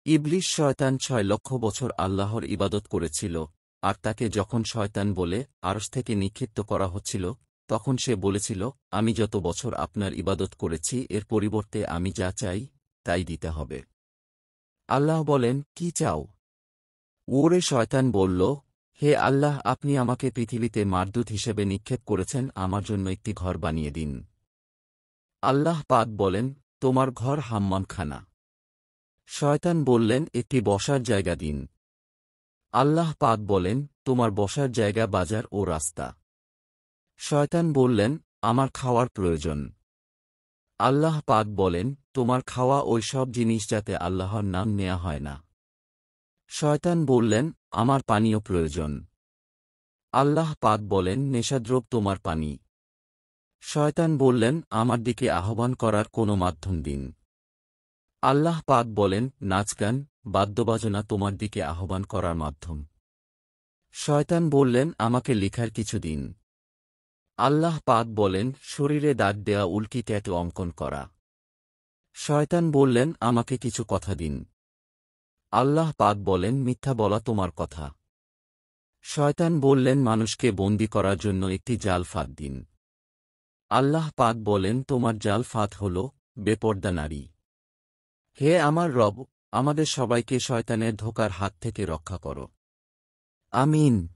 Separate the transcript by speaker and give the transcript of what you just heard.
Speaker 1: ইবলীস শয়তান ৬ লক্ষ বছর আল্লাহর ইবাদত করেছিল, আর তাকে যখন শয়তান বলে আরশ থেকে নিক্ষিপ্ত করা হচ্ছিল, তখন সে বলেছিল, আমি যত বছর আপনার ইবাদত করেছি এর পরিবর্তে আমি যা চাই তাই দিতে হবে। আল্লাহ বলেন, কি চাও? ওরে শয়তান বলল, হে আল্লাহ, আপনি আমাকে পৃথিবীতে মারদূত হিসেবে নিক্ষেপ করেছেন, আমার জন্য একটি ঘর বানিয়ে দিন। আল্লাহ পাক বলেন, তোমার ঘর হাম্মামখানা। শয়তান বললেন, একটি বসার জায়গা দিন। আল্লাহ পাক বলেন, তোমার বসার জায়গা বাজার ও রাস্তা। শয়তান বললেন, আমার খাওয়ার প্রয়োজন। আল্লাহ পাক বলেন, তোমার খাওয়া ওই সব জিনিস যাতে আল্লাহর নাম নেয়া হয় না। শয়তান বললেন, আমার পানীয় প্রয়োজন। আল্লাহ পাক বলেন, নেশাদ্রব তোমার পানি। শয়তান বললেন, আমার দিকে আহ্বান করার কোনো মাধ্যম দিন। আল্লাহ পাক বলেন, নাচগান, বাদ্যবাজনা তোমার দিকে আহ্বান করার মাধ্যম। শয়তান বললেন, আমাকে লেখার কিছু দিন। আল্লাহ পাক বলেন, শরীরে দাগ দেয়া উল্কি ট্যাটু অঙ্কন করা। শয়তান বললেন, আমাকে কিছু কথা দিন। আল্লাহ পাক বলেন, মিথ্যা বলা তোমার কথা। শয়তান বললেন, মানুষকে বন্দী করার জন্য একটি জাল ফাঁদ দিন। আল্লাহ পাক বলেন, তোমার জাল ফাঁদ হল বেপর্দা নারী। হে আমার রব, আমাদের সবাইকে শয়তানের ধোঁকার হাত থেকে রক্ষা করো। আমিন।